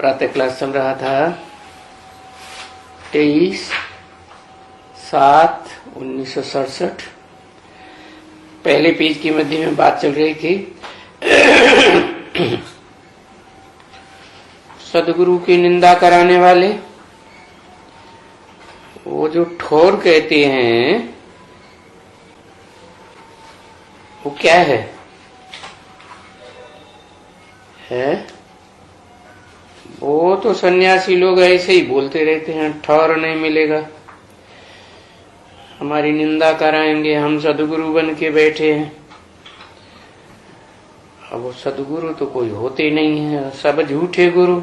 प्रातः क्लास चल रहा था 23/7/1967। पहले पेज के मध्य में बात चल रही थी सदगुरु की निंदा कराने वाले, वो जो ठोर कहते हैं वो क्या है? वो तो सन्यासी लोग ऐसे ही बोलते रहते हैं, ठौर नहीं मिलेगा, हमारी निंदा कराएंगे, हम सदगुरु बन के बैठे हैं। अब वो सदगुरु तो कोई होते नहीं है, सब झूठे गुरु।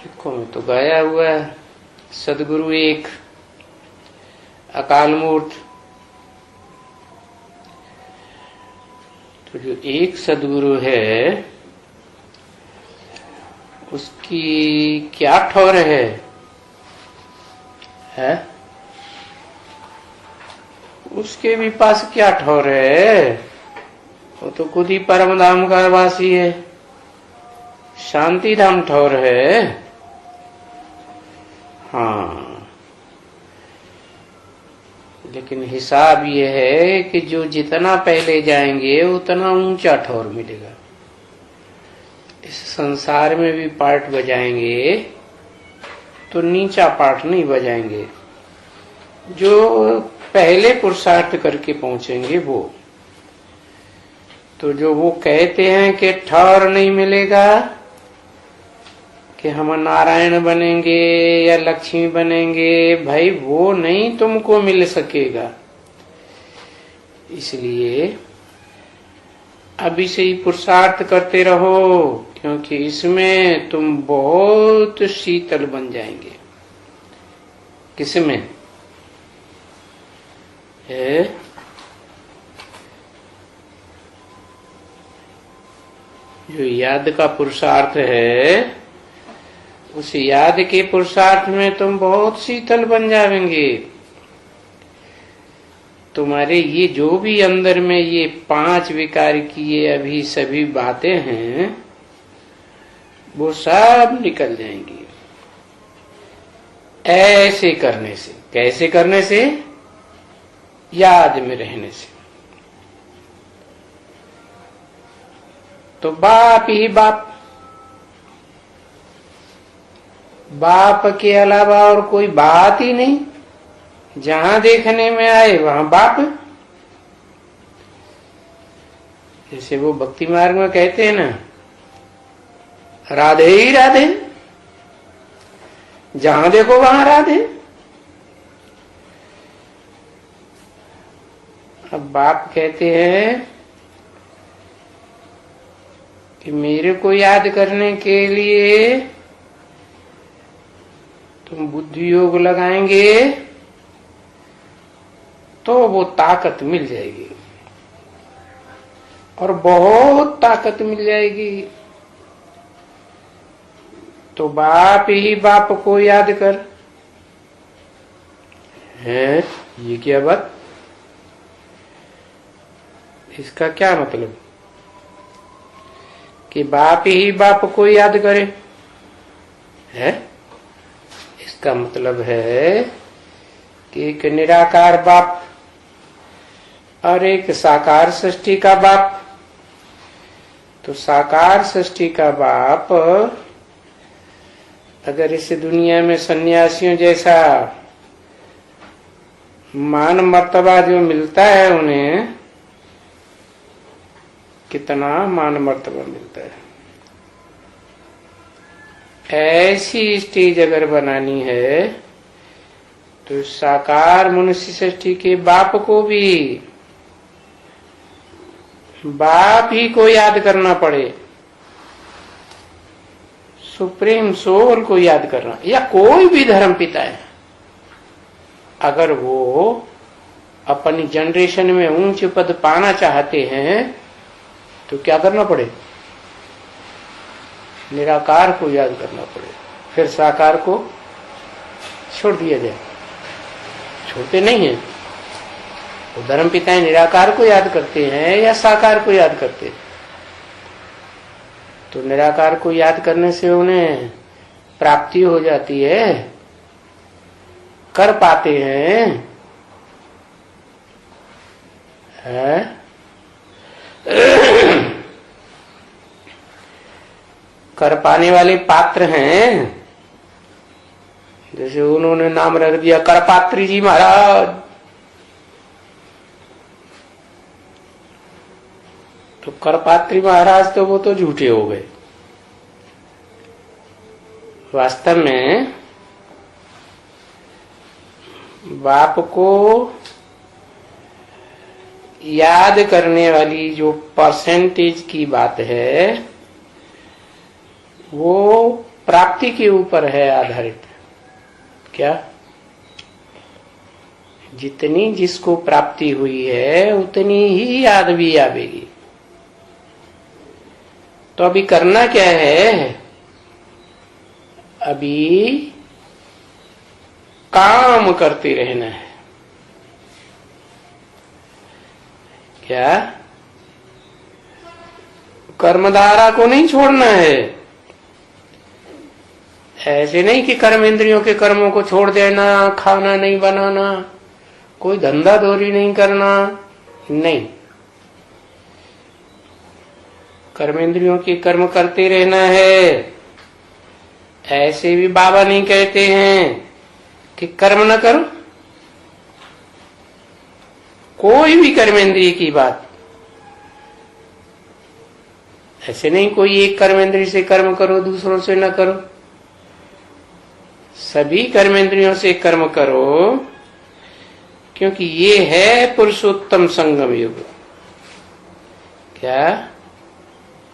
सिखों में तो गाया हुआ है सदगुरु एक अकाल मूर्त। तो जो एक सदगुरु है उसकी क्या ठौर है? उसके भी पास क्या ठौर है? वो तो खुद ही परम धाम का वासी है, शांति धाम ठौर है। हाँ, लेकिन हिसाब ये है कि जो जितना पहले जाएंगे उतना ऊंचा ठौर मिलेगा। इस संसार में भी पार्ट बजाएंगे तो नीचा पार्ट नहीं बजाएंगे। जो पहले पुरुषार्थ करके पहुंचेंगे वो तो जो वो कहते हैं कि ठौर नहीं मिलेगा, कि हम नारायण बनेंगे या लक्ष्मी बनेंगे, भाई वो नहीं तुमको मिल सकेगा। इसलिए अभी से ही पुरुषार्थ करते रहो, क्योंकि इसमें तुम बहुत शीतल बन जाएंगे। किसमें है? जो याद का पुरुषार्थ है, उस याद के पुरुषार्थ में तुम बहुत शीतल बन जाएंगे। तुम्हारे ये जो भी अंदर में ये 5 विकार की ये अभी सभी बातें हैं वो सब निकल जाएंगी ऐसे करने से। कैसे करने से? याद में रहने से। तो बाप ही बाप, बाप के अलावा और कोई बात ही नहीं। जहां देखने में आए वहां बाप। जैसे वो भक्ति मार्ग में कहते हैं ना, राधे ही राधे, जहां देखो वहां राधे। अब बाप कहते हैं कि मेरे को याद करने के लिए तुम बुद्धि योग लगाएंगे तो वो ताकत मिल जाएगी, और बहुत ताकत मिल जाएगी। तो बाप ही बाप को याद कर। है ये क्या बात? इसका क्या मतलब? कि बाप ही बाप को याद करे है? इसका मतलब है कि एक निराकार बाप और एक साकार सृष्टि का बाप। तो साकार सृष्टि का बाप अगर इस दुनिया में सन्यासियों जैसा मान मर्तबा जो मिलता है, उन्हें कितना मान मर्तबा मिलता है, ऐसी स्टेज अगर बनानी है तो साकार मनुष्य सृष्टि के बाप को भी बाप ही को याद करना पड़े। सुप्रीम सोल को याद करना, या कोई भी धर्म पिता है, अगर वो अपनी जनरेशन में ऊंच पद पाना चाहते हैं तो क्या करना पड़े? निराकार को याद करना पड़े। फिर साकार को छोड़ दिया जाए। छोड़ते नहीं है वो धर्म पिताएं, निराकार को याद करते हैं या साकार को याद करते हैं? तो निराकार को याद करने से उन्हें प्राप्ति हो जाती है, कर पाते हैं, कर पाने वाले पात्र हैं। जैसे उन्होंने नाम रख दिया करपात्री जी महाराज, तो करपात्री महाराज तो वो तो झूठे हो गए। वास्तव में बाप को याद करने वाली जो परसेंटेज की बात है वो प्राप्ति के ऊपर है आधारित। क्या? जितनी जिसको प्राप्ति हुई है उतनी ही याद भी आवेगी। तो अभी करना क्या है? अभी काम करते रहना है। क्या? कर्मधारा को नहीं छोड़ना है। ऐसे नहीं कि कर्म इंद्रियों के कर्मों को छोड़ देना, खाना नहीं बनाना, कोई धंधा दौरी नहीं करना, नहीं। कर्म इंद्रियों के कर्म करते रहना है। ऐसे भी बाबा नहीं कहते हैं कि कर्म न करो। कोई भी कर्मेंद्रिय की बात ऐसे नहीं, कोई एक कर्मेंद्रिय से कर्म करो दूसरों से न करो। सभी कर्मेंद्रियों से कर्म करो, क्योंकि ये है पुरुषोत्तम संगम युग। क्या?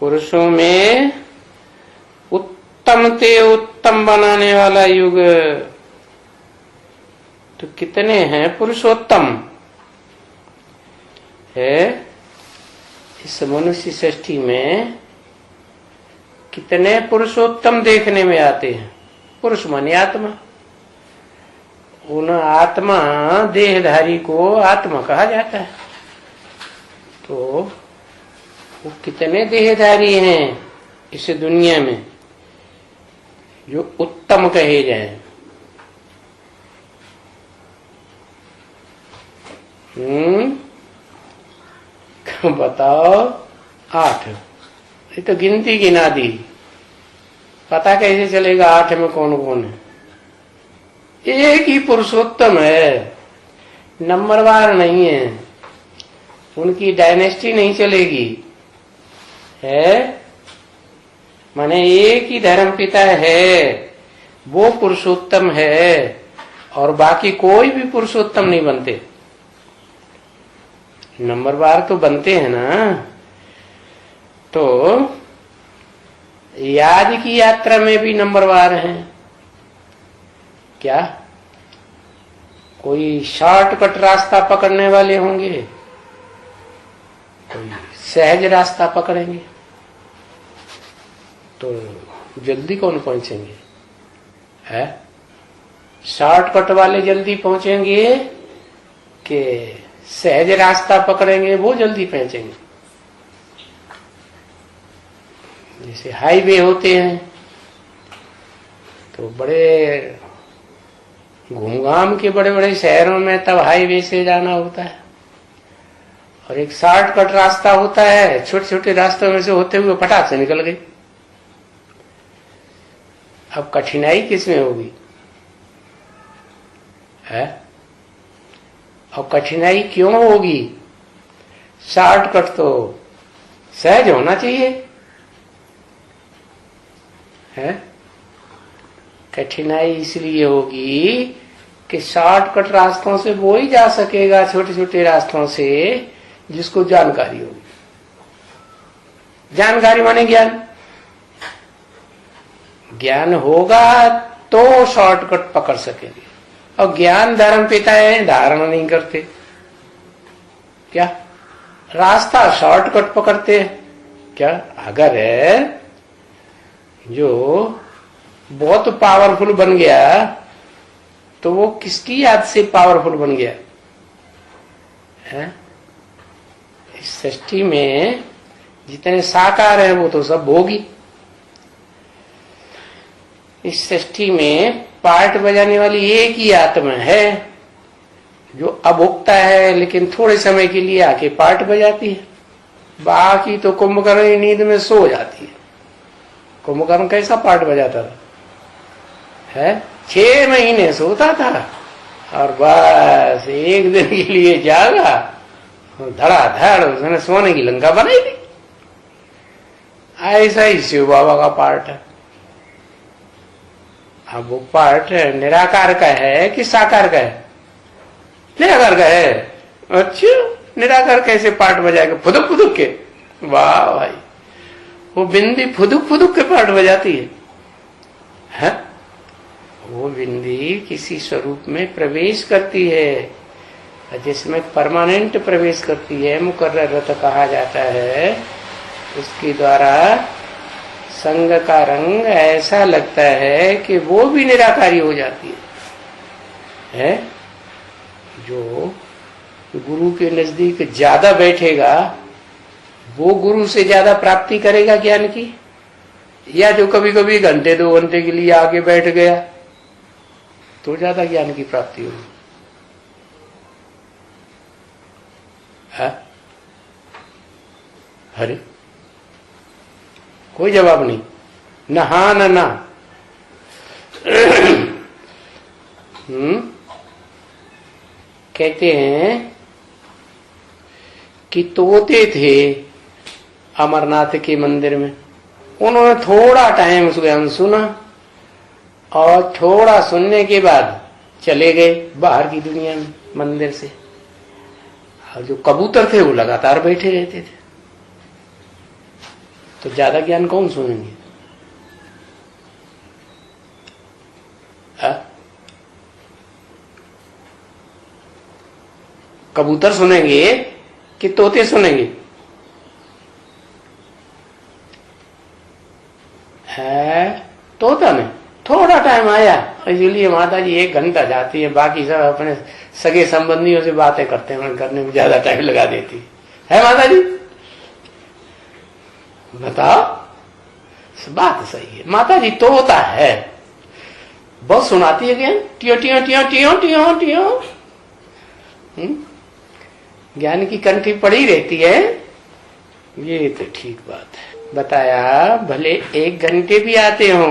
पुरुषों में उत्तम ते उत्तम बनाने वाला युग। तो कितने हैं पुरुषोत्तम है इस मनुष्य सृष्टि में? कितने पुरुषोत्तम देखने में आते हैं? पुरुष माने आत्मा। उन आत्मा देहधारी को आत्मा कहा जाता है। तो वो कितने देहधारी हैं इस दुनिया में जो उत्तम कहे जाए? बताओ, 8। ये तो गिनती गिना दी, पता कैसे चलेगा 8 में कौन कौन है? एक ही पुरुषोत्तम है, नंबरवार नहीं है, उनकी डायनेस्टी नहीं चलेगी है। माने एक ही धर्म पिता है, वो पुरुषोत्तम है, और बाकी कोई भी पुरुषोत्तम नहीं बनते। नंबरवार तो बनते हैं ना। तो याद की यात्रा में भी नंबरवार हैं। क्या? कोई शॉर्टकट रास्ता पकड़ने वाले होंगे, कोई सहज रास्ता पकड़ेंगे, तो जल्दी कौन पहुंचेंगे? है शॉर्टकट वाले जल्दी पहुंचेंगे कि सहज रास्ता पकड़ेंगे वो जल्दी पहुंचेंगे? जैसे हाईवे होते हैं तो बड़े घूमघाम के बड़े बड़े शहरों में तब हाईवे से जाना होता है, और एक शॉर्टकट रास्ता होता है, छोटे छोटे रास्तों में से होते हुए फटाक से निकल गए। अब कठिनाई किसमें होगी? है? और कठिनाई क्यों होगी? शॉर्टकट तो सहज होना चाहिए है। कठिनाई इसलिए होगी कि शॉर्टकट रास्तों से वो ही जा सकेगा, छोटे छोटे रास्तों से, जिसको जानकारी होगी। जानकारी माने ज्ञान। ज्ञान होगा तो शॉर्टकट पकड़ सकेंगे, और ज्ञान धर्म पिता है, धारण नहीं करते। क्या? रास्ता शॉर्टकट पकड़ते हैं। क्या? अगर है जो बहुत पावरफुल बन गया तो वो किसकी याद से पावरफुल बन गया है? इस सृष्टि में जितने साकार हैं वो तो सब भोगी। इस सृष्टि में पार्ट बजाने वाली एक ही आत्मा है जो अब उगता है, लेकिन थोड़े समय के लिए आके पार्ट बजाती है। बाकी तो कुंभकर्ण नींद में सो जाती है। कुंभकर्ण कैसा पार्ट बजाता था है? 6 महीने सोता था और बस एक दिन के लिए जागा, धड़ाधड़ उसने सोने की लंका बनाई थी। ऐसा ही शिव बाबा का पार्ट है। अब वो पार्ट निराकार का है कि साकार का है? निराकार का है। अच्छा, निराकार कैसे पार्ट बजाएगा? फुदुक फुदुक के। वाह भाई, वो बिंदी फुदुक फुदुक के पार्ट बजाती है? वो बिंदी किसी स्वरूप में प्रवेश करती है, जिसमें परमानेंट प्रवेश करती है, मुकर्रर रत कहा जाता है। उसके द्वारा संग का रंग ऐसा लगता है कि वो भी निराकारी हो जाती है? जो गुरु के नजदीक ज्यादा बैठेगा वो गुरु से ज्यादा प्राप्ति करेगा ज्ञान की, या जो कभी कभी घंटे 2 घंटे के लिए आके बैठ गया तो ज्यादा ज्ञान की प्राप्ति होगी? अरे कोई जवाब नहीं, न हाँ न ना। कहते हैं कि तोते थे अमरनाथ के मंदिर में, उन्होंने थोड़ा टाइम उस ज्ञान सुना और थोड़ा सुनने के बाद चले गए बाहर की दुनिया में मंदिर से। और जो कबूतर थे वो लगातार बैठे रहते थे। तो ज्यादा ज्ञान कौन सुनेंगे? कबूतर सुनेंगे कि तोते सुनेंगे? तोता ने थोड़ा टाइम आया, इसलिए माता जी 1 घंटा जाती है, बाकी सब अपने सगे संबंधियों से बातें करते हैं, करने में ज्यादा टाइम लगा देती है माता जी। बताओ, बात सही है। माता जी तोता है, बहुत सुनाती है ज्ञान, टियो टियो टियो टियो टियो टियो। ज्ञान की कंठी पड़ी रहती है, ये तो ठीक बात है। बताया भले 1 घंटे भी आते हो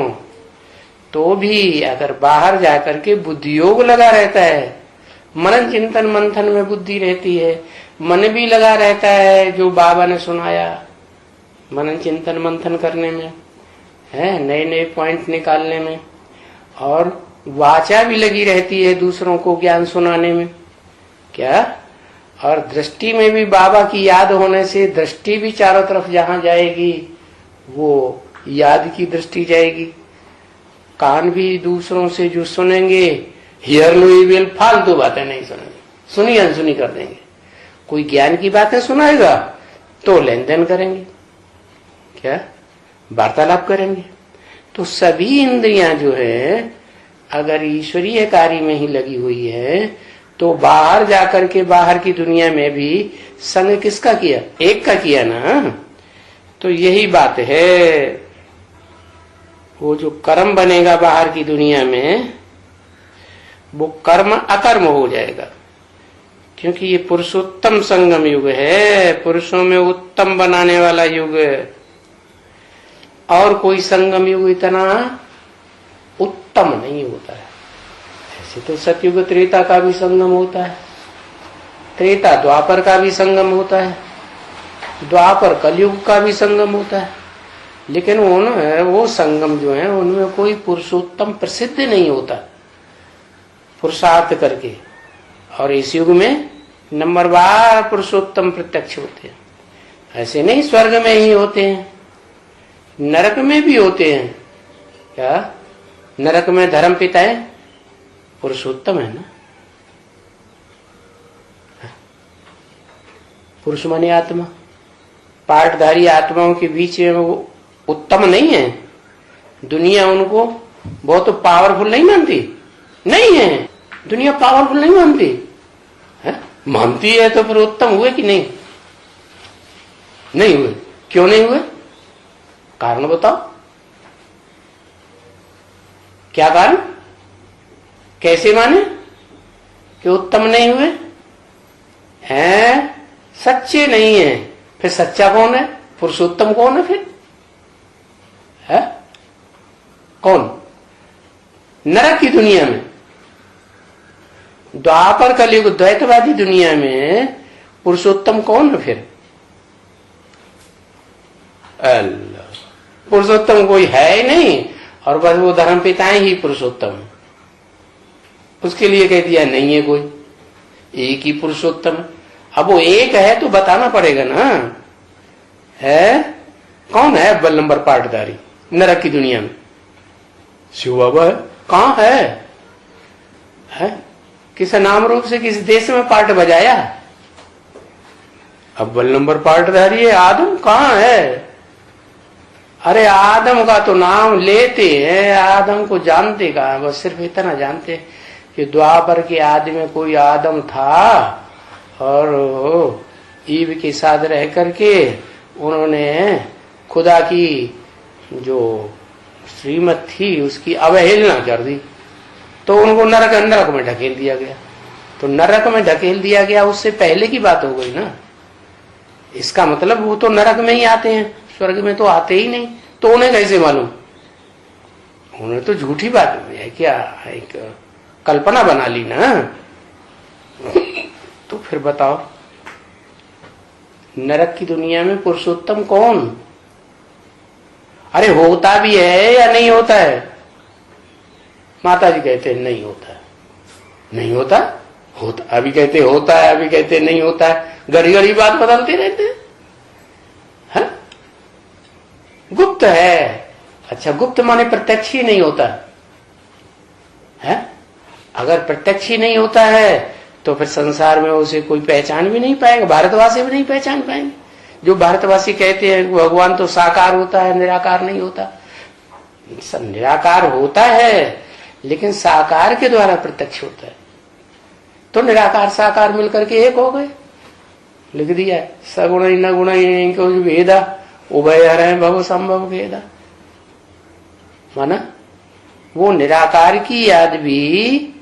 तो भी अगर बाहर जाकर के बुद्धि योग लगा रहता है, मनन चिंतन मंथन में बुद्धि रहती है, मन भी लगा रहता है जो बाबा ने सुनाया, मनन चिंतन मंथन करने में है, नए नए पॉइंट निकालने में, और वाचा भी लगी रहती है दूसरों को ज्ञान सुनाने में। क्या? और दृष्टि में भी बाबा की याद होने से दृष्टि भी चारों तरफ जहां जाएगी वो याद की दृष्टि जाएगी। कान भी दूसरों से जो सुनेंगे, हियर लुई विल, फालतू बातें नहीं सुनेंगे, सुनी अनसुनी कर देंगे। कोई ज्ञान की बातें सुनाएगा तो लेन देन करेंगे, क्या वार्तालाप करेंगे। तो सभी इंद्रियां जो है अगर ईश्वरीय कार्य में ही लगी हुई है तो बाहर जाकर के बाहर की दुनिया में भी संग किसका किया? एक का किया ना। तो यही बात है, वो जो कर्म बनेगा बाहर की दुनिया में वो कर्म अकर्म हो जाएगा, क्योंकि ये पुरुषोत्तम संगम युग है, पुरुषों में उत्तम बनाने वाला युग है। और कोई संगम युग इतना उत्तम नहीं होता है। ऐसे तो सतयुग त्रेता का भी संगम होता है, त्रेता द्वापर का भी संगम होता है, द्वापर कलयुग का भी संगम होता है, लेकिन वो संगम जो है उनमें कोई पुरुषोत्तम प्रसिद्ध नहीं होता पुरुषार्थ करके। और इस युग में नंबरवार पुरुषोत्तम प्रत्यक्ष होते हैं। ऐसे नहीं स्वर्ग में ही होते हैं, नरक में भी होते हैं। क्या? नरक में धर्म पिता है, पुरुषोत्तम है ना। पुरुष माने आत्मा, पार्टधारी आत्माओं के बीच में वो उत्तम नहीं है। दुनिया उनको बहुत पावरफुल नहीं मानती, नहीं है दुनिया पावरफुल नहीं मानती है? मानती है तो फिर उत्तम हुए कि नहीं? नहीं हुए। क्यों नहीं हुए? कारण बताओ। क्या कारण? कैसे माने कि उत्तम नहीं हुए हैं? सच्चे नहीं है। फिर सच्चा कौन है? पुरुषोत्तम कौन है फिर? है कौन? नरक की दुनिया में, द्वापर कलयुग द्वैतवादी दुनिया में पुरुषोत्तम कौन है फिर? अल्लाह, पुरुषोत्तम कोई है ही नहीं, और बस वो धर्म पिताएं ही पुरुषोत्तम। उसके लिए कह दिया नहीं है कोई, एक ही पुरुषोत्तम है। अब वो एक है तो बताना पड़ेगा ना, है कौन है अव्वल नंबर पाटधारी नरक की दुनिया में? शिव बाबा है। कहां है? किस नाम रूप से किस देश में पार्ट बजाया? अव्वल नंबर पार्टधारी है आदम। कहां है? अरे आदम का तो नाम लेते हैं, आदम को जानते कहां? बस सिर्फ इतना जानते हैं कि द्वापर के आदि में कोई आदम था और ईव के साथ रह करके उन्होंने खुदा की जो श्रीमत थी उसकी अवहेलना कर दी, तो उनको नरक में ढकेल दिया गया। तो नरक में ढकेल दिया गया, उससे पहले की बात हो गई ना। इसका मतलब वो तो नरक में ही आते हैं, स्वर्ग में तो आते ही नहीं। तो उन्हें कैसे मालूम? उन्हें तो झूठी बात है क्या, एक कल्पना बना ली ना। तो फिर बताओ, नरक की दुनिया में पुरुषोत्तम कौन? अरे होता भी है या नहीं होता है? माता जी कहते हैं नहीं होता है। नहीं होता? होता। अभी कहते होता है, अभी कहते नहीं होता है। घड़ी घड़ी बात बदलते रहते हैं। गुप्त है। अच्छा, गुप्त माने प्रत्यक्ष ही नहीं होता है? अगर प्रत्यक्ष ही नहीं होता है तो फिर संसार में उसे कोई पहचान भी नहीं पाएगा, भारतवासी भी नहीं पहचान पाएंगे। जो भारतवासी कहते हैं भगवान तो साकार होता है, निराकार नहीं होता। निराकार होता है लेकिन साकार के द्वारा प्रत्यक्ष होता है। तो निराकार साकार मिलकर के एक हो गए। लिख दिया सगुण न गुण भेदा उभय हर भव संभव भेदा। माना वो निराकार की याद भी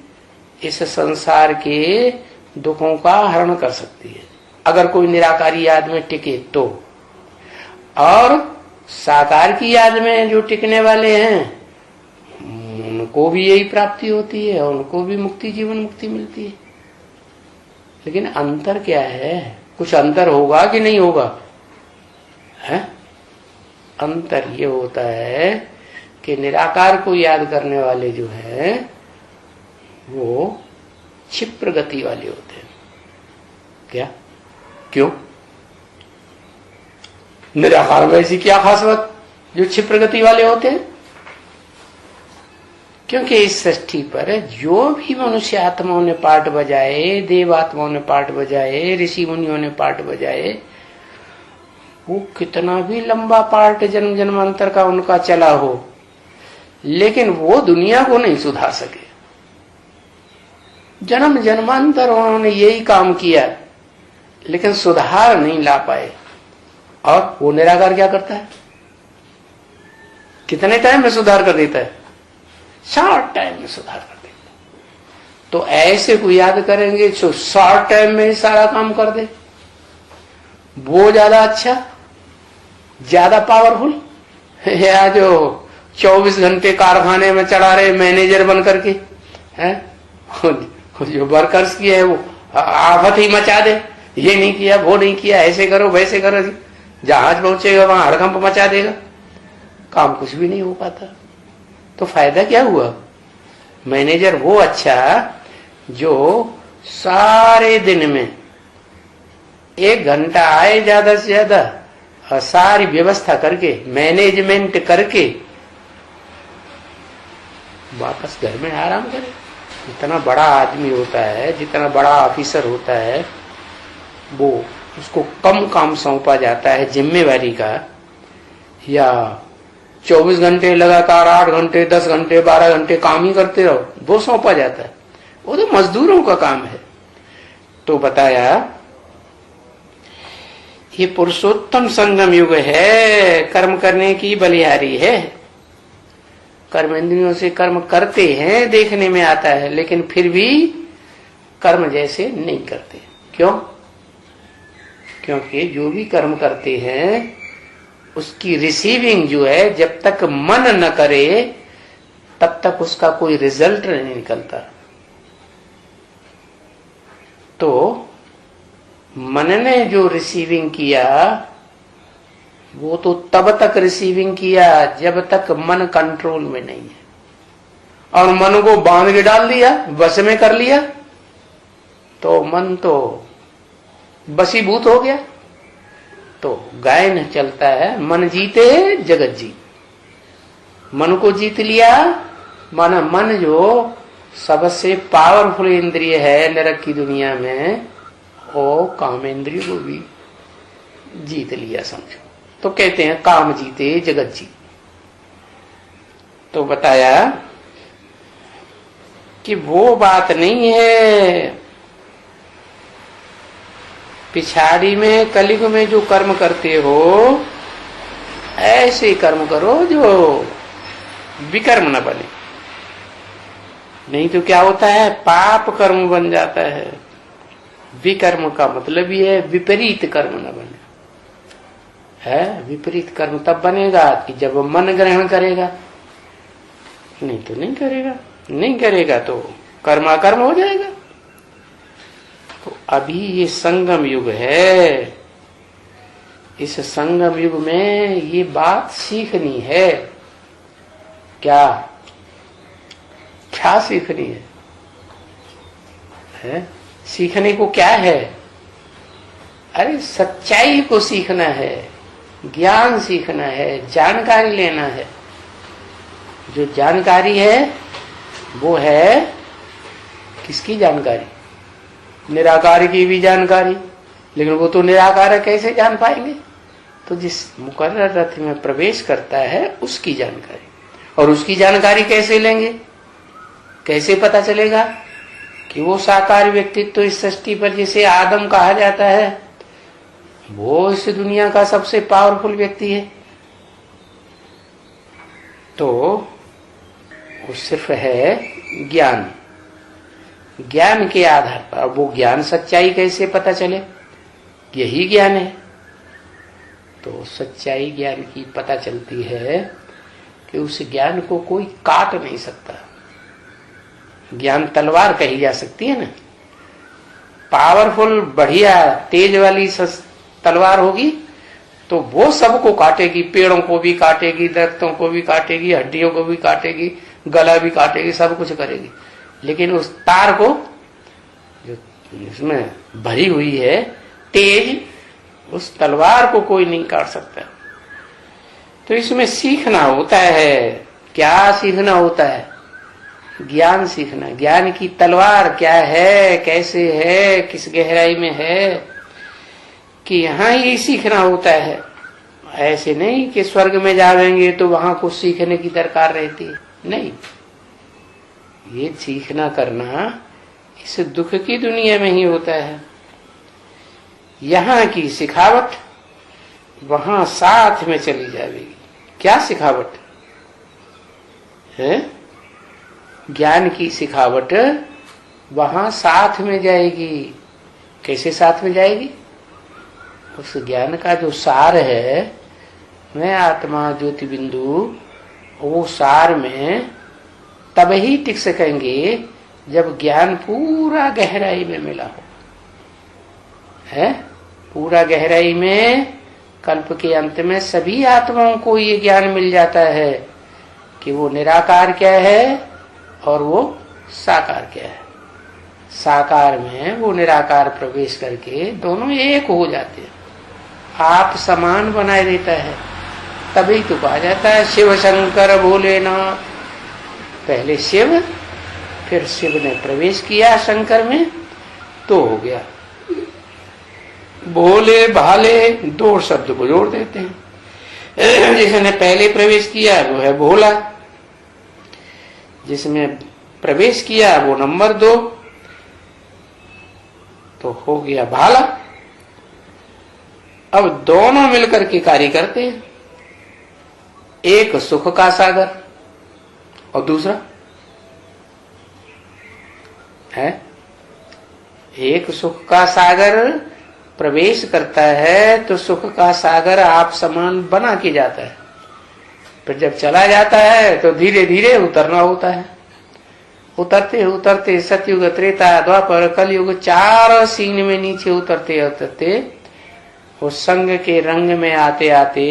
इस संसार के दुखों का हरण कर सकती है, अगर कोई निराकारी याद में टिके तो। और साकार की याद में जो टिकने वाले हैं उनको भी यही प्राप्ति होती है, उनको भी मुक्ति, जीवन मुक्ति मिलती है। लेकिन अंतर क्या है? कुछ अंतर होगा कि नहीं होगा? है अंतर ये होता है कि निराकार को याद करने वाले जो है वो क्षिप्र गति वाले होते हैं। क्या? क्यों? निराकार में ऐसी क्या खास बात जो क्षिप्र गति वाले होते हैं? क्योंकि इस सृष्टि पर जो भी मनुष्य आत्माओं ने पाठ बजाए, देव आत्माओं ने पाठ बजाए, ऋषि मुनियों ने पाठ बजाए, वो कितना भी लंबा पाठ जन्म जन्मांतर का उनका चला हो, लेकिन वो दुनिया को नहीं सुधार सके। जन्म जन्मांतर उन्होंने यही काम किया लेकिन सुधार नहीं ला पाए। और वो निराकार क्या करता है? कितने टाइम में सुधार कर देता है? शॉर्ट टाइम में सुधार कर देता है। तो ऐसे को याद करेंगे जो शॉर्ट टाइम में ही सारा काम कर दे, वो ज्यादा अच्छा, ज्यादा पावरफुल या जो 24 घंटे कारखाने में चला रहे मैनेजर बन करके है, जो वर्कर्स की है वो आफत ही मचा दे, ये नहीं किया, वो नहीं किया, ऐसे करो वैसे करो, जहाज पहुंचेगा वहां हड़कंप मचा देगा, काम कुछ भी नहीं हो पाता। तो फायदा क्या हुआ? मैनेजर वो अच्छा जो सारे दिन में 1 घंटा आए ज्यादा से ज्यादा और सारी व्यवस्था करके, मैनेजमेंट करके वापस घर में आराम करे। जितना बड़ा आदमी होता है, जितना बड़ा ऑफिसर होता है, वो उसको कम काम सौंपा जाता है जिम्मेवारी का, या 24 घंटे लगातार 8 घंटे 10 घंटे 12 घंटे काम ही करते रहो, वो सौंपा जाता है। वो तो मजदूरों का काम है। तो बताया ये पुरुषोत्तम संगम युग है, कर्म करने की बलिहारी है। कर्मेंद्रियों से कर्म करते हैं, देखने में आता है, लेकिन फिर भी कर्म जैसे नहीं करते। क्यों? क्योंकि जो भी कर्म करते हैं उसकी रिसीविंग जो है, जब तक मन न करे तब तक उसका कोई रिजल्ट नहीं निकलता। तो मन ने जो रिसीविंग किया वो तो तब तक रिसीविंग किया जब तक मन कंट्रोल में नहीं है, और मन को बांध के डाल दिया, वश में कर लिया, तो मन तो बसीभूत हो गया। तो गायन चलता है, मन जीते जगत जी। मन को जीत लिया, माना मन जो सबसे पावरफुल इंद्रिय है नरक की दुनिया में, वो काम इंद्रिय को भी जीत लिया समझो। तो कहते हैं काम जीते जगत जी। तो बताया कि वो बात नहीं है। पिछाड़ी में कलयुग में जो कर्म करते हो ऐसे कर्म करो जो विकर्म न बने, नहीं तो क्या होता है, पाप कर्म बन जाता है। विकर्म का मतलब ये है विपरीत कर्म न बने। है विपरीत कर्म तब बनेगा कि जब मन ग्रहण करेगा, नहीं तो नहीं करेगा। नहीं करेगा तो कर्माकर्म हो जाएगा। तो अभी ये संगम युग है। इस संगम युग में ये बात सीखनी है। क्या क्या सीखनी है? सीखने को क्या है? अरे सच्चाई को सीखना है, ज्ञान सीखना है, जानकारी लेना है। जो जानकारी है वो है किसकी जानकारी? निराकार की भी जानकारी, लेकिन वो तो निराकार है, कैसे जान पाएंगे? तो जिस मुकर्रर रथ में प्रवेश करता है उसकी जानकारी। और उसकी जानकारी कैसे लेंगे? कैसे पता चलेगा कि वो साकार व्यक्तित्व तो इस सृष्टि पर जिसे आदम कहा जाता है वो इस दुनिया का सबसे पावरफुल व्यक्ति है? तो वो सिर्फ है ज्ञान। ज्ञान के आधार पर। अब वो ज्ञान सच्चाई कैसे पता चले? यही ज्ञान है। तो सच्चाई ज्ञान की पता चलती है कि उस ज्ञान को कोई काट नहीं सकता। ज्ञान तलवार कही जा सकती है ना, पावरफुल बढ़िया तेज वाली तलवार होगी तो वो सबको काटेगी, पेड़ों को भी काटेगी, दरख्तों को भी काटेगी, हड्डियों को भी काटेगी, गला भी काटेगी, सब कुछ करेगी। लेकिन उस तार को जो इसमें भरी हुई है तेज, उस तलवार को कोई नहीं काट सकता। तो इसमें सीखना होता है। क्या सीखना होता है? ज्ञान सीखना। ज्ञान की तलवार क्या है, कैसे है, किस गहराई में है, कि यहाँ ही सीखना होता है। ऐसे नहीं कि स्वर्ग में जाएंगे तो वहां कुछ सीखने की दरकार रहती है। नहीं, ये सीखना करना इस दुख की दुनिया में ही होता है। यहाँ की सिखावट वहां साथ में चली जाएगी। क्या सिखावट है? ज्ञान की सिखावट वहां साथ में जाएगी। कैसे साथ में जाएगी? उस ज्ञान का जो सार है, मैं आत्मा ज्योति बिंदु, वो सार में तब ही टिक सकेंगे जब ज्ञान पूरा गहराई में मिला हो। है पूरा गहराई में कल्प के अंत में सभी आत्माओं को ये ज्ञान मिल जाता है कि वो निराकार क्या है और वो साकार क्या है। साकार में वो निराकार प्रवेश करके दोनों एक हो जाते हैं, आप समान बनाए देता है। तभी तो कहा जाता है शिव शंकर भोलेनाथ। पहले शिव, फिर शिव ने प्रवेश किया शंकर में तो हो गया। भोले भाले दो शब्द को जोड़ देते हैं। जिसने पहले प्रवेश किया वो है भोला, जिसमें प्रवेश किया वो नंबर 2, तो हो गया भाला। अब दोनों मिलकर के कार्य करते हैं। एक सुख का सागर, और दूसरा है, एक सुख का सागर प्रवेश करता है तो सुख का सागर आप समान बना के जाता है, फिर जब चला जाता है तो धीरे धीरे उतरना होता है। उतरते उतरते सतयुग, त्रेता, द्वापर, कलयुग, 4 सीन में नीचे उतरते उतरते वो संग के रंग में आते आते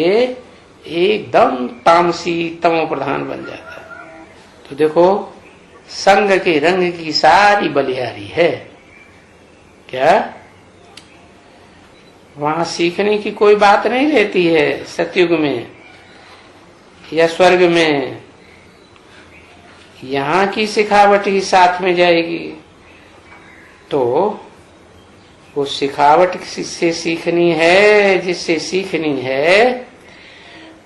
एकदम तामसी तमो प्रधान बन जाता है। तो देखो संग के रंग की सारी बलिहारी है क्या, वहां सीखने की कोई बात नहीं रहती है सतयुग में या स्वर्ग में। यहाँ की सिखावट ही साथ में जाएगी, तो वो सिखावट से सीखनी है, जिससे सीखनी है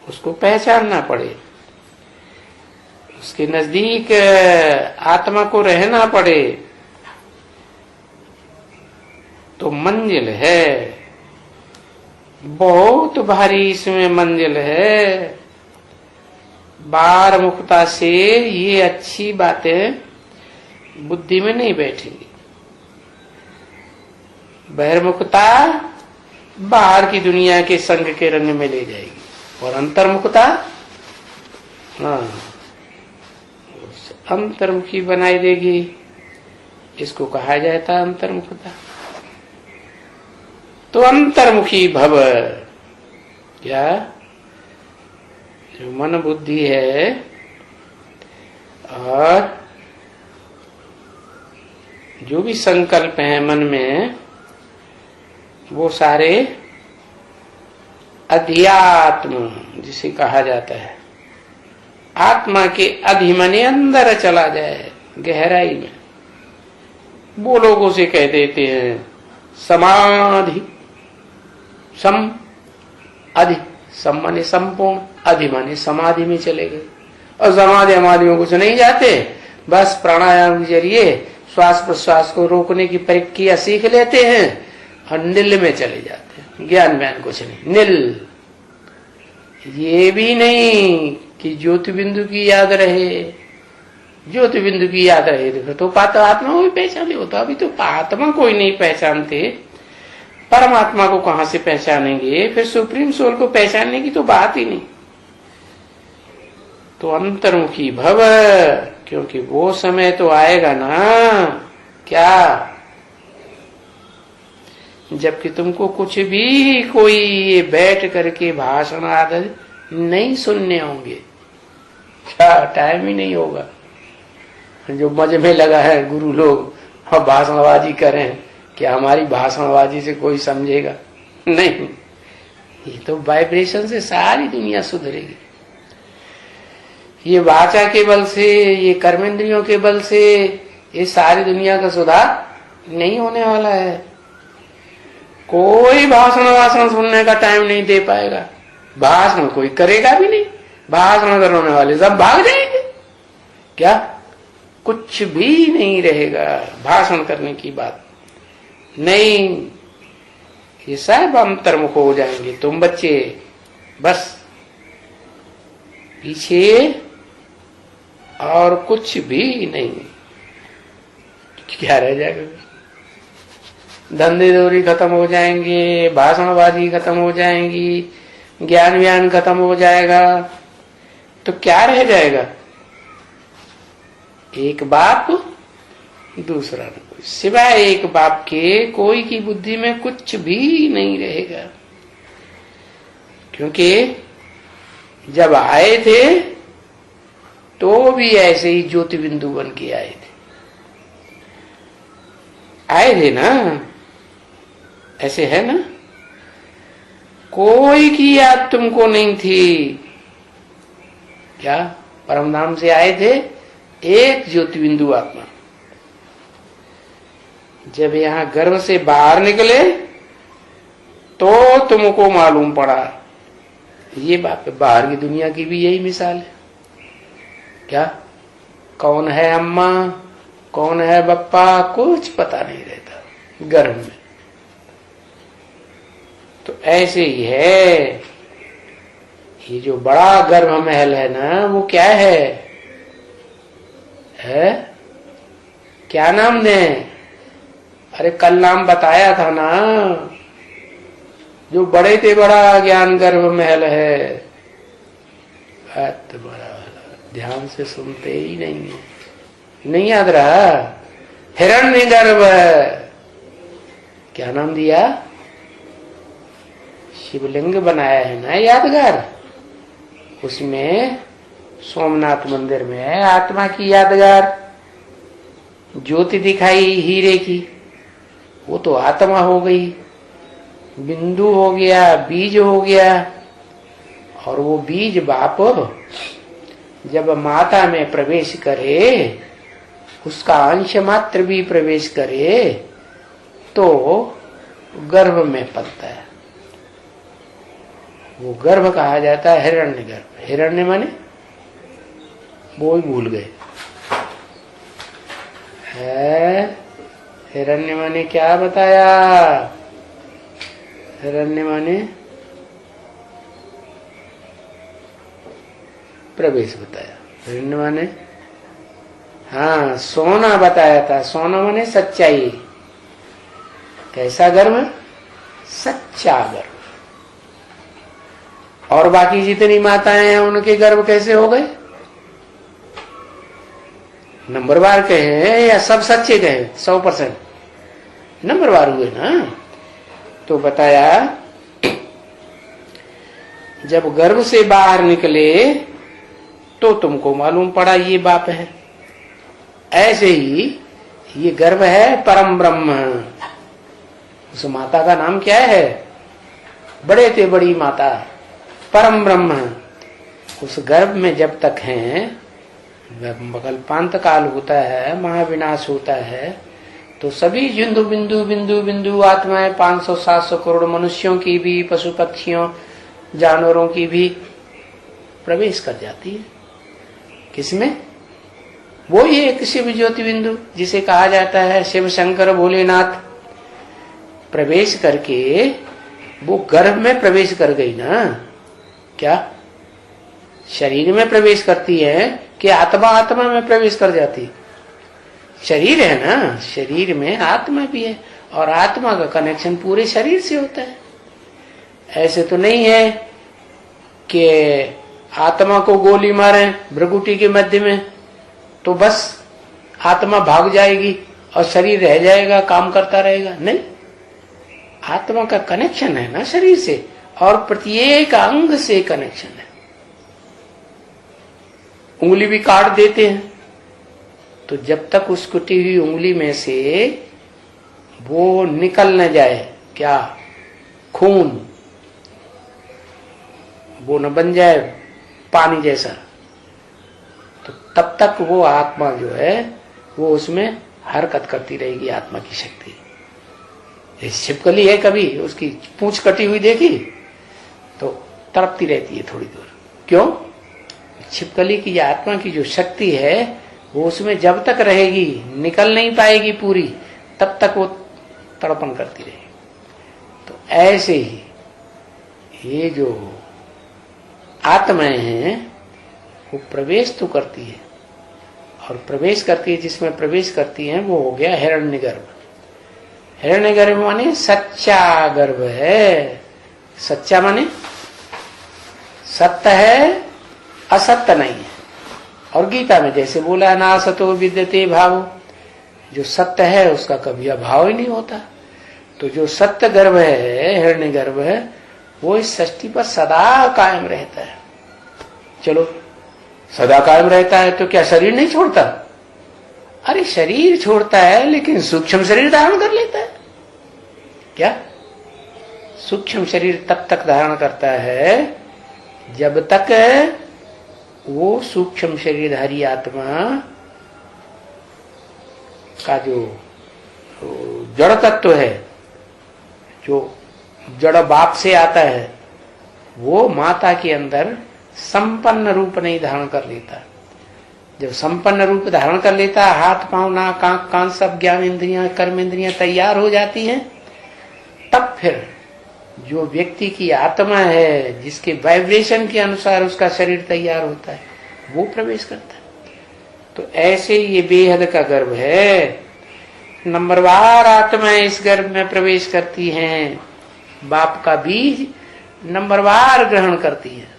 उसको पहचानना पड़े, उसके नजदीक आत्मा को रहना पड़े, तो मंजिल है, बहुत भारी इसमें मंजिल है। बार मुखता से ये अच्छी बातें बुद्धि में नहीं बैठेंगी। बहिर्मुखता बाहर की दुनिया के संग के रंग में ले जाएगी, और अंतर्मुखता अंतर्मुखी बनाई देगी। इसको कहा जाता है अंतर्मुखता। तो अंतर्मुखी भव, क्या जो मन बुद्धि है और जो भी संकल्प है मन में, वो सारे अध्यात्म जिसे कहा जाता है, आत्मा के अधिमने अंदर चला जाए, गहराई में। वो लोग उसे कह देते हैं समाधि। सम अधि, सम माने संपूर्ण, अधि माने समाधि में चले गए। और समाधि हमारियों कुछ नहीं जाते, बस प्राणायाम के जरिए श्वास प्रश्वास को रोकने की प्रक्रिया सीख लेते हैं और नील में चले जाते हैं। ज्ञान व्यान कुछ नहीं, नील। ये भी नहीं कि ज्योति बिंदु की याद रहे, ज्योति बिंदु की याद रहे तो पाता आत्मा को भी पहचाने होता। अभी तो आत्मा कोई नहीं पहचानते, परमात्मा को कहां से पहचानेंगे, फिर सुप्रीम सोल को पहचानने की तो बात ही नहीं। तो अंतर्मुखी भव, क्योंकि वो समय तो आएगा ना, क्या, जबकि तुमको कुछ भी कोई ये बैठ करके भाषण आदि नहीं सुनने होंगे। क्या टाइम ही नहीं होगा। जो मजे में लगा है गुरु लोग और भाषणबाजी करें, क्या हमारी भाषणबाजी से कोई समझेगा? नहीं। ये तो वाइब्रेशन से सारी दुनिया सुधरेगी। ये वाचा के बल से, ये कर्मेंद्रियों के बल से ये सारी दुनिया का सुधार नहीं होने वाला है। कोई भाषण सुनने का टाइम नहीं दे पाएगा, भाषण कोई करेगा भी नहीं। भाषण करने वाले सब भाग जाएंगे। क्या कुछ भी नहीं रहेगा, भाषण करने की बात नहीं। ये सब अंतर्मुख हो जाएंगे तुम बच्चे, बस पीछे और कुछ भी नहीं। क्या रह जाएगा? धंधे दौरी खत्म हो जाएंगे, भाषणबाजी खत्म हो जाएंगी, ज्ञान व्यान खत्म हो जाएगा, तो क्या रह जाएगा? एक बाप दूसरा न कोई, सिवाय एक बाप के कोई की बुद्धि में कुछ भी नहीं रहेगा। क्योंकि जब आए थे तो भी ऐसे ही ज्योति बिंदु बन के आए थे ना, ऐसे है ना। कोई की याद तुमको नहीं थी। क्या परमधाम से आए थे एक ज्योति बिंदु आत्मा। जब यहां गर्भ से बाहर निकले तो तुमको मालूम पड़ा। ये बात बाहर की दुनिया की भी यही मिसाल है। क्या कौन है अम्मा, कौन है बप्पा, कुछ पता नहीं रहता गर्भ में। तो ऐसे ही है, ये जो बड़ा गर्भ महल है ना, वो क्या है? है? क्या नाम दें? अरे कल नाम बताया था ना, जो बड़े से बड़ा ज्ञान गर्भ महल है। तो बड़ा ध्यान से सुनते ही नहीं है, नहीं याद रहा। हिरण्य गर्भ। क्या नाम दिया? शिवलिंग बनाया है ना यादगार, उसमें सोमनाथ मंदिर में है आत्मा की यादगार, ज्योति दिखाई हीरे की, वो तो आत्मा हो गई, बिंदु हो गया, बीज हो गया। और वो बीज बाप जब माता में प्रवेश करे, उसका अंश मात्र भी प्रवेश करे, तो गर्भ में पलता है। वो गर्भ कहा जाता है हिरण्य गर्भ। हिरण्य माने वो ही भूल गए है। हिरण्य माने क्या बताया? हिरण्य माने प्रवेश बताया। हिरण्य माने हाँ सोना बताया था। सोना माने सच्चाई। कैसा गर्भ? सच्चा गर्भ। और बाकी जितनी माताएं हैं उनके गर्भ कैसे हो गए? नंबरवार कहे या सब सच्चे कहे? 100% नंबरवार हुए ना। तो बताया जब गर्भ से बाहर निकले तो तुमको मालूम पड़ा ये बाप है। ऐसे ही ये गर्भ है परम ब्रह्म। उस माता का नाम क्या है? बड़े से बड़ी माता परम ब्रह्म। उस गर्भ में जब तक हैं, कल्पांत काल होता है, महाविनाश होता है, तो सभी बिंदु बिंदु बिंदु बिंदु आत्माएं 500-700 करोड़ मनुष्यों की भी, पशु पक्षियों जानवरों की भी प्रवेश कर जाती है। किसमें? वो ही एक शिव ज्योति बिंदु जिसे कहा जाता है शिव शंकर भोलेनाथ। प्रवेश करके वो गर्भ में प्रवेश कर गई ना। क्या शरीर में प्रवेश करती है कि आत्मा आत्मा में प्रवेश कर जाती? शरीर है ना, शरीर में आत्मा भी है, और आत्मा का कनेक्शन पूरे शरीर से होता है। ऐसे तो नहीं है कि आत्मा को गोली मारे भ्रकुटी के मध्य में तो बस आत्मा भाग जाएगी और शरीर रह जाएगा, काम करता रहेगा। नहीं, आत्मा का कनेक्शन है ना शरीर से, और प्रत्येक अंग से कनेक्शन है। उंगली भी काट देते हैं तो जब तक उस कटी हुई उंगली में से वो निकल न जाए, क्या खून, वो न बन जाए पानी जैसा, तो तब तक वो आत्मा जो है वो उसमें हरकत करती रहेगी। आत्मा की शक्ति। ये छिपकली है, कभी उसकी पूंछ कटी हुई देखी तो तड़पती रहती है थोड़ी दूर। क्यों? छिपकली की या आत्मा की जो शक्ति है वो उसमें जब तक रहेगी, निकल नहीं पाएगी पूरी, तब तक वो तड़पन करती रहेगी। तो ऐसे ही ये जो आत्माएं हैं वो प्रवेश तो करती है, और प्रवेश करती है, जिसमें प्रवेश करती है वो हो गया हिरण्यगर्भ। हिरण्यगर्भ माने सच्चा गर्भ है। सच्चा माने सत्य है, असत्य नहीं है। और गीता में जैसे बोला ना सतो विद्यते भाव, जो सत्य है उसका कभी अभाव ही नहीं होता। तो जो सत्य गर्भ है, हिरण्य गर्भ है, वो इस सृष्टि पर सदा कायम रहता है। चलो सदा कायम रहता है तो क्या शरीर नहीं छोड़ता? अरे शरीर छोड़ता है लेकिन सूक्ष्म शरीर धारण कर लेता है। क्या? सूक्ष्म शरीर तब तक धारण करता है जब तक वो सूक्ष्म शरीरधारी आत्मा का जो जड़ तत्व है, जो जड़ बाप से आता है, वो माता के अंदर संपन्न रूप नहीं धारण कर लेता। जब संपन्न रूप धारण कर लेता, हाथ पांव नाक आंख कान सब ज्ञान इंद्रियां कर्म इंद्रियां तैयार हो जाती हैं, तब फिर जो व्यक्ति की आत्मा है, जिसके वाइब्रेशन के अनुसार उसका शरीर तैयार होता है, वो प्रवेश करता है। तो ऐसे ये बेहद का गर्भ है। नंबरवार आत्माएं इस गर्भ में प्रवेश करती हैं, बाप का बीज नंबरवार ग्रहण करती हैं।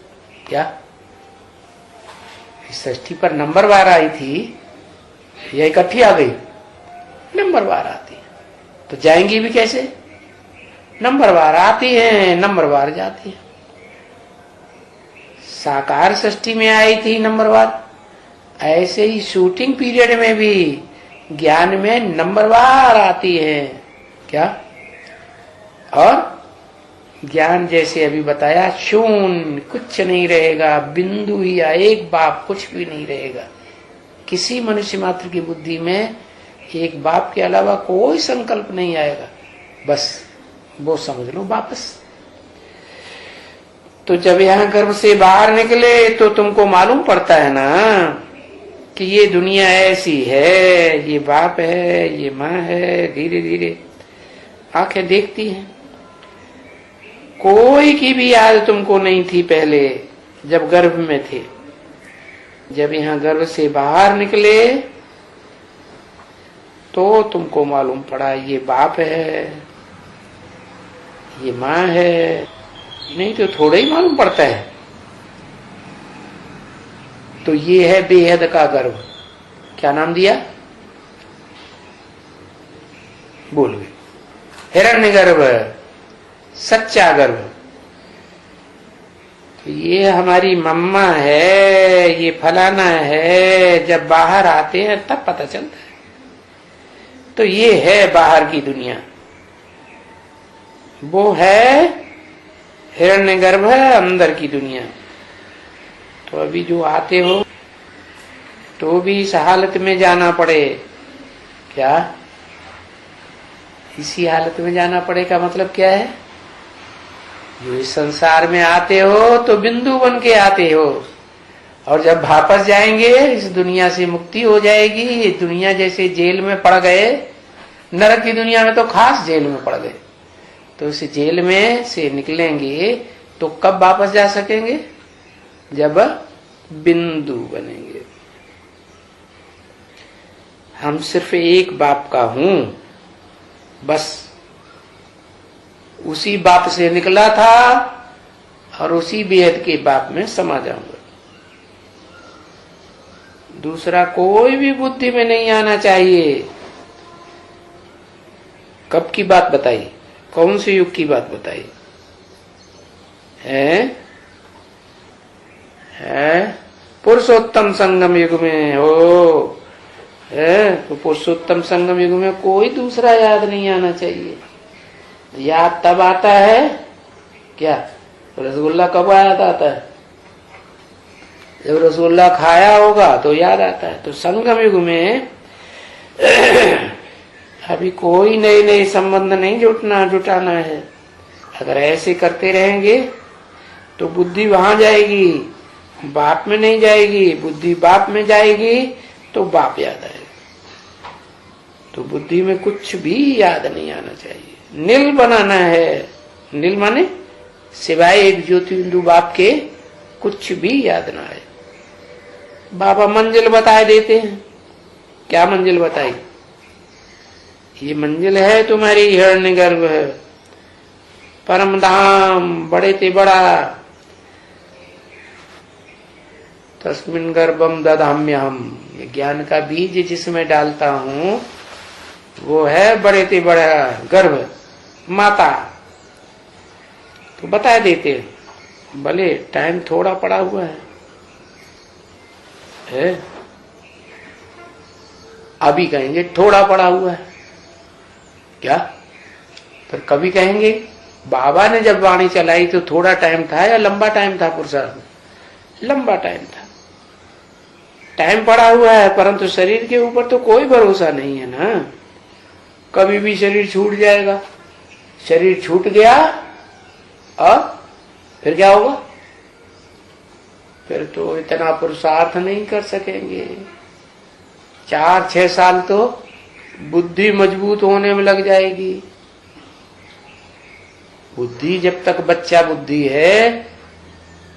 क्या इस सृष्टि पर नंबरवार आई थी या इकट्ठी आ गई? नंबरवार आती है। तो जाएंगी भी कैसे? नंबरवार आती हैं, नंबरवार जाती है। साकार सृष्टि में आई थी नंबरवार, ऐसे ही शूटिंग पीरियड में भी ज्ञान में नंबरवार आती है। क्या? और ज्ञान जैसे अभी बताया, शून्य, कुछ नहीं रहेगा, बिंदु या एक बाप, कुछ भी नहीं रहेगा। किसी मनुष्य मात्र की बुद्धि में एक बाप के अलावा कोई संकल्प नहीं आएगा। बस वो समझ लो वापस। तो जब यहां गर्भ से बाहर निकले तो तुमको मालूम पड़ता है ना कि ये दुनिया ऐसी है, ये बाप है, ये माँ है। धीरे धीरे आंखें देखती हैं। कोई की भी याद तुमको नहीं थी पहले जब गर्भ में थे। जब यहां गर्भ से बाहर निकले तो तुमको मालूम पड़ा ये बाप है, ये माँ है। नहीं तो थोड़ा ही मालूम पड़ता है। तो ये है बेहद का गर्भ। क्या नाम दिया? बोल गए। हिरण्यगर्भ, सच्चा गर्भ। तो ये हमारी मम्मा है, ये फलाना है। जब बाहर आते हैं तब पता चलता है। तो ये है बाहर की दुनिया, वो है हिरण्यगर्भ, अंदर की दुनिया। तो अभी जो आते हो तो भी इस हालत में जाना पड़े। क्या? इसी हालत में जाना पड़े का मतलब क्या है? जो इस संसार में आते हो तो बिंदु बन के आते हो, और जब वापस जाएंगे इस दुनिया से मुक्ति हो जाएगी। ये दुनिया जैसे जेल में पड़ गए, नरक की दुनिया में तो खास जेल में पड़ गए। तो इस जेल में से निकलेंगे तो कब वापस जा सकेंगे? जब बिंदु बनेंगे। हम सिर्फ एक बाप का हूं, बस उसी बाप से निकला था और उसी बेहद के बाप में समा जाऊंगा। दूसरा कोई भी बुद्धि में नहीं आना चाहिए। कब की बात बताई? कौन से युग की बात बताई है? पुरुषोत्तम संगम युग में हो है। तो पुरुषोत्तम संगम युग में कोई दूसरा याद नहीं आना चाहिए। याद तब आता है क्या? रसगुल्ला कब याद आता है? जब रसगुल्ला खाया होगा तो याद आता है। तो संगम युग में अभी कोई नए नए संबंध नहीं जुटाना है। अगर ऐसे करते रहेंगे तो बुद्धि वहां जाएगी, बाप में नहीं जाएगी। बुद्धि बाप में जाएगी तो बाप याद आएगा। तो बुद्धि में कुछ भी याद नहीं आना चाहिए। नील बनाना है। नील माने सिवाय एक ज्योति बिंदु बाप के कुछ भी याद ना आए। बाबा मंजिल बताए देते हैं। क्या मंजिल बताई? ये मंजिल है तुम्हारी हिरण्यगर्भ, परम धाम, बड़े ते बड़ा। तस्मिन् गर्भम दधाम्यहम। ये ज्ञान का बीज जिसमें डालता हूं वो है बड़े ते बड़ा गर्भ, माता। तो बता देते भले टाइम थोड़ा पड़ा हुआ है? अभी कहेंगे थोड़ा पड़ा हुआ है क्या? फिर कभी कहेंगे बाबा ने जब वाणी चलाई तो थोड़ा टाइम था या लंबा टाइम था? पुरुषार्थ लंबा टाइम था। टाइम पड़ा हुआ है, परंतु शरीर के ऊपर तो कोई भरोसा नहीं है ना। कभी भी शरीर छूट जाएगा। शरीर छूट गया और फिर क्या होगा? फिर तो इतना पुरुषार्थ नहीं कर सकेंगे। 4-6 साल तो बुद्धि मजबूत होने में लग जाएगी। बुद्धि जब तक बच्चा बुद्धि है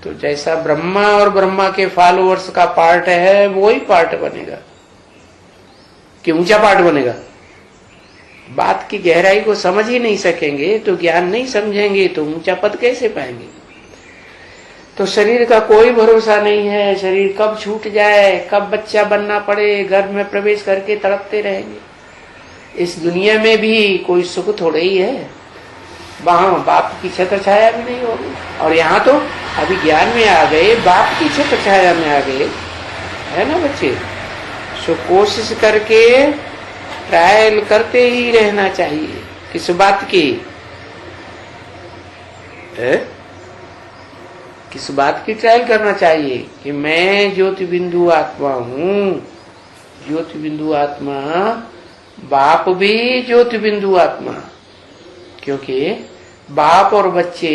तो जैसा ब्रह्मा और ब्रह्मा के फॉलोअर्स का पार्ट है वो ही पार्ट बनेगा कि ऊंचा पार्ट बनेगा। बात की गहराई को समझ ही नहीं सकेंगे तो ज्ञान नहीं समझेंगे तो ऊंचा पद कैसे पाएंगे। तो शरीर का कोई भरोसा नहीं है, शरीर कब छूट जाए, कब बच्चा बनना पड़े, गर्भ में प्रवेश करके तड़पते रहेंगे। इस दुनिया में भी कोई सुख थोड़ा ही है, वहां बाप की छत्र छाया भी नहीं होगी। और यहाँ तो अभी ज्ञान में आ गए, बाप की छत्र छाया में आ गए, है ना बच्चे। सो कोशिश करके ट्रायल करते ही रहना चाहिए। किस बात की है? किस बात की ट्रायल करना चाहिए कि मैं ज्योति बिंदु आत्मा हूं। ज्योति बिंदु आत्मा, बाप भी ज्योति बिंदु आत्मा, क्योंकि बाप और बच्चे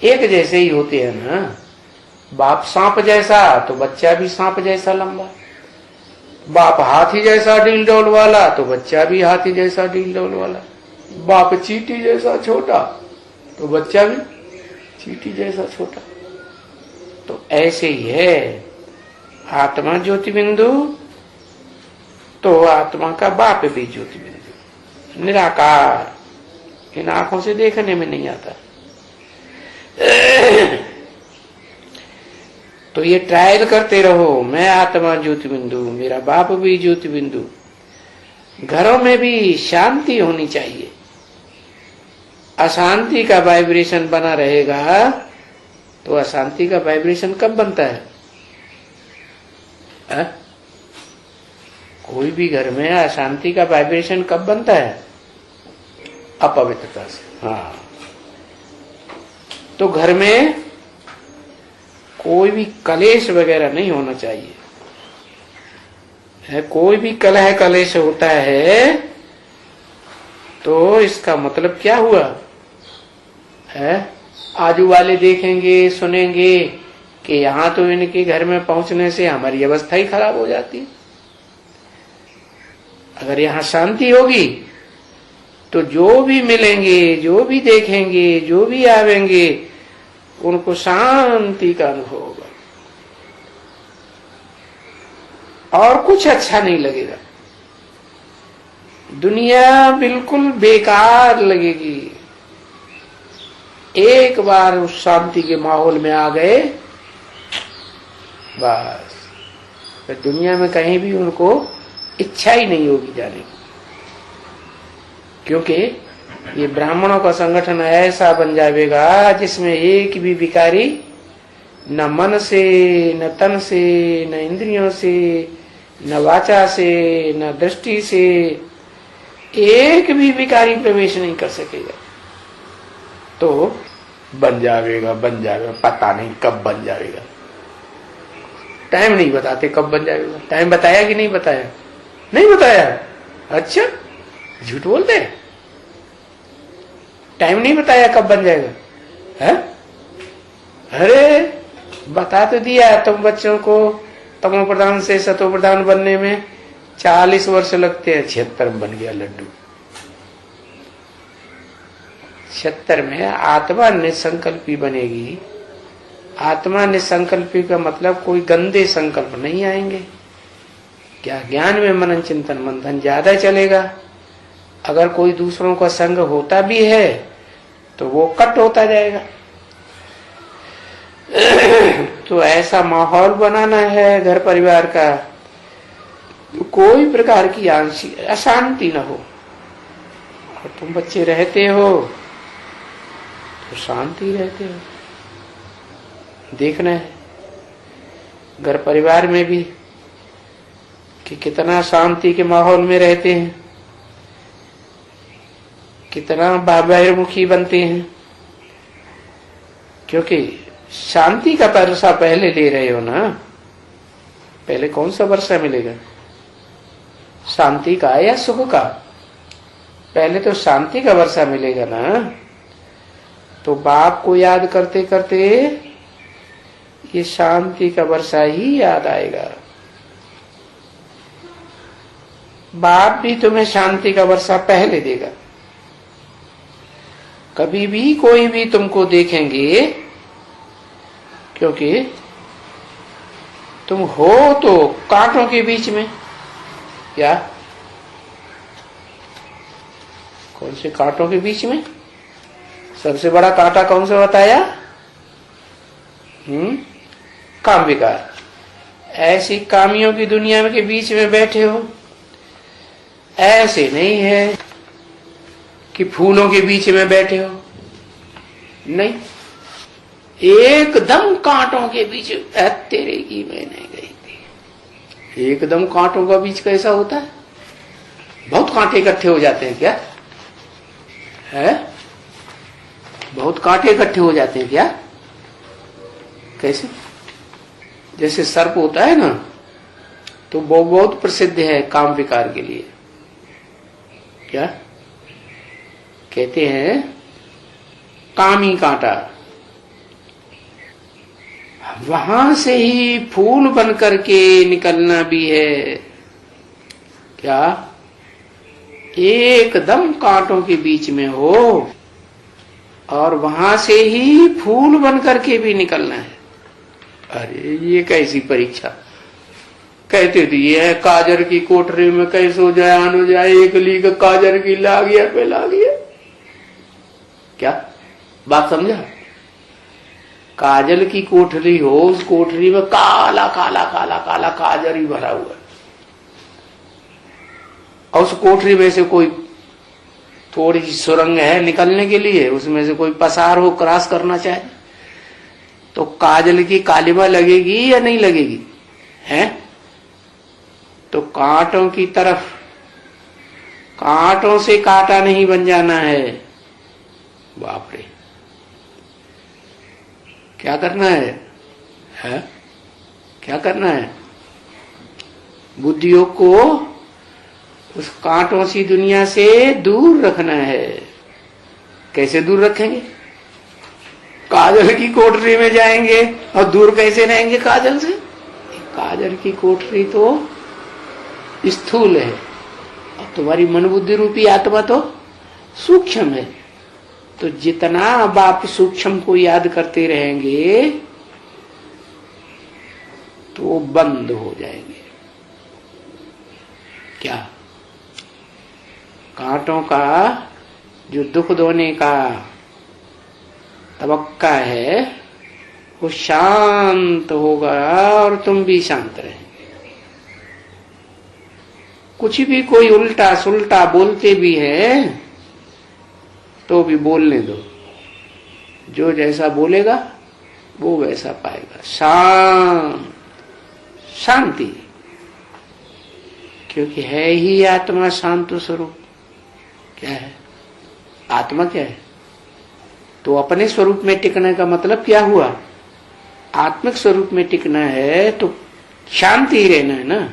एक जैसे ही होते हैं ना। बाप सांप जैसा तो बच्चा भी सांप जैसा लंबा, बाप हाथी जैसा डील डोल वाला तो बच्चा भी हाथी जैसा डील डोल वाला, बाप चींटी जैसा छोटा तो बच्चा भी चींटी जैसा छोटा। तो ऐसे ही है, आत्मा ज्योति बिंदु तो आत्मा का बाप भी ज्योति बिंदु, निराकार, इन आंखों से देखने में नहीं आता। तो ये ट्रायल करते रहो, मैं आत्मा ज्योति बिंदु, मेरा बाप भी ज्योति बिंदु। घरों में भी शांति होनी चाहिए। अशांति का वाइब्रेशन बना रहेगा तो अशांति का वाइब्रेशन कब बनता है? कोई भी घर में अशांति का वाइब्रेशन कब बनता है? अपवित्रता से। हाँ, तो घर में कोई भी कलेश वगैरह नहीं होना चाहिए है। कोई भी कलह कलेश होता है तो इसका मतलब क्या हुआ है? आजू वाले देखेंगे, सुनेंगे कि यहाँ तो इनके घर में पहुंचने से हमारी अवस्था ही खराब हो जाती है। अगर यहाँ शांति होगी तो जो भी मिलेंगे, जो भी देखेंगे, जो भी आवेंगे, उनको शांति का अनुभव होगा और कुछ अच्छा नहीं लगेगा। दुनिया बिल्कुल बेकार लगेगी। एक बार उस शांति के माहौल में आ गए बस, फिर दुनिया में कहीं भी उनको इच्छा ही नहीं होगी जाने की। क्योंकि ये ब्राह्मणों का संगठन ऐसा बन जाएगा जिसमें एक भी विकारी न मन से, न तन से, न इंद्रियों से, न वाचा से, न दृष्टि से एक भी विकारी प्रवेश नहीं कर सकेगा। तो बन जाएगा, पता नहीं कब बन जाएगा। टाइम नहीं बताते कब बन जाएगा। टाइम बताया कि नहीं बताया? नहीं बताया। अच्छा, झूठ बोलते हैं। टाइम नहीं बताया कब बन जाएगा है? अरे बता तो दिया, तुम बच्चों को तमो प्रधान से सतो प्रधान बनने में 40 वर्ष लगते हैं। 76 में बन गया लड्डू। 76 में आत्मा निसंकल्पी बनेगी। आत्मा निसंकल्पी का मतलब कोई गंदे संकल्प नहीं आएंगे। क्या ज्ञान में मनन चिंतन मंथन ज्यादा चलेगा। अगर कोई दूसरों का संग होता भी है तो वो कट होता जाएगा। तो ऐसा माहौल बनाना है घर परिवार का, तो कोई प्रकार की अशांति न हो। और तुम बच्चे रहते हो तो शांति रहते हो। देखना है घर परिवार में भी कि कितना शांति के माहौल में रहते हैं, कितना बहिर्मुखी बनते हैं। क्योंकि शांति का वर्षा पहले ले रहे हो ना। पहले कौन सा वर्षा मिलेगा? शांति का या सुख का? पहले तो शांति का वर्षा मिलेगा ना। तो बाप को याद करते करते ये शांति का वर्षा ही याद आएगा। बाप भी तुम्हें शांति का वर्षा पहले देगा। कभी भी कोई भी तुमको देखेंगे क्योंकि तुम हो तो कांटों के बीच में। क्या? कौन से कांटों के बीच में? सबसे बड़ा कांटा कौन सा बताया? काम विकार। ऐसी कामियों की दुनिया में के बीच में बैठे हो। ऐसे नहीं है कि फूलों के बीच में बैठे हो, नहीं, एकदम कांटों के बीच। तेरे की मैंने गई थी। एकदम कांटों का बीच कैसा होता है? बहुत कांटे इकट्ठे हो जाते हैं क्या? है? बहुत कांटे इकट्ठे हो जाते हैं क्या? कैसे? जैसे सर्प होता है ना, तो वो बहुत प्रसिद्ध है काम विकार के लिए। क्या कहते हैं? कामी कांटा। वहां से ही फूल बन करके निकलना भी है। क्या? एकदम कांटों के बीच में हो और वहां से ही फूल बन करके भी निकलना है। अरे ये कैसी परीक्षा! कहते थे ये काजर की कोठरी में कैसे हो जाए, आन हो जाए, एक लीक काजर की ला गया पे ला गया। क्या बात समझा? काजल की कोठरी हो, उस कोठरी में काला काला काला काला काजर ही भरा हुआ है, और उस कोठरी में से कोई थोड़ी सी सुरंग है निकलने के लिए, उसमें से कोई पसार हो क्रॉस करना चाहे तो काजल की कालिमा लगेगी या नहीं लगेगी? है? तो कांटों की तरफ, कांटों से कांटा नहीं बन जाना है। बाप रे, क्या करना है? है? क्या करना है? बुद्धियों को उस कांटों सी दुनिया से दूर रखना है। कैसे दूर रखेंगे? काजल की कोठरी में जाएंगे और दूर कैसे रहेंगे काजल से? काजल की कोठरी तो स्थूल है और तुम्हारी मन बुद्धि रूपी आत्मा तो सूक्ष्म है। तो जितना अब आप सूक्ष्म को याद करते रहेंगे तो वो बंद हो जाएंगे। क्या? कांटों का जो दुख दोने का तबक्का है वो शांत होगा और तुम भी शांत रहेंगे। कुछ भी कोई उल्टा सुल्टा बोलते भी है तो भी बोलने दो, जो जैसा बोलेगा वो वैसा पाएगा। शांति, क्योंकि है ही आत्मा शांत स्वरूप। क्या है? आत्मा क्या है? तो अपने स्वरूप में टिकने का मतलब क्या हुआ? आत्मिक स्वरूप में टिकना है तो शांति ही रहना है ना।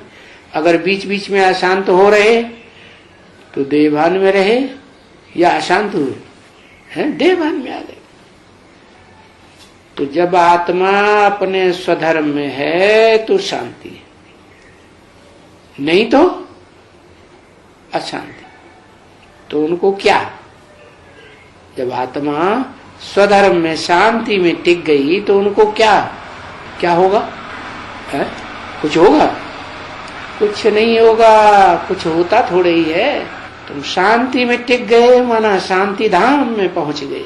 अगर बीच बीच में अशांत हो रहे तो देहभान में रहे या अशांत हुए हैं, देहभान में आ गए। तो जब आत्मा अपने स्वधर्म में है तो शांति है, नहीं तो अशांति। तो उनको क्या? जब आत्मा स्वधर्म में शांति में टिक गई तो उनको क्या क्या होगा? है? कुछ होगा? कुछ नहीं होगा। कुछ होता थोड़े ही है। तुम शांति में टिक गए माना शांति धाम में पहुंच गए।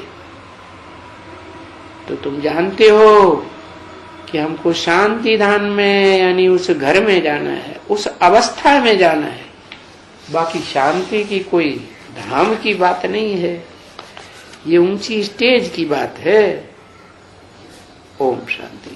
तो तुम जानते हो कि हमको शांति धाम में यानी उस घर में जाना है, उस अवस्था में जाना है। बाकी शांति की कोई धाम की बात नहीं है, ये ऊंची स्टेज की बात है। ओम शांति।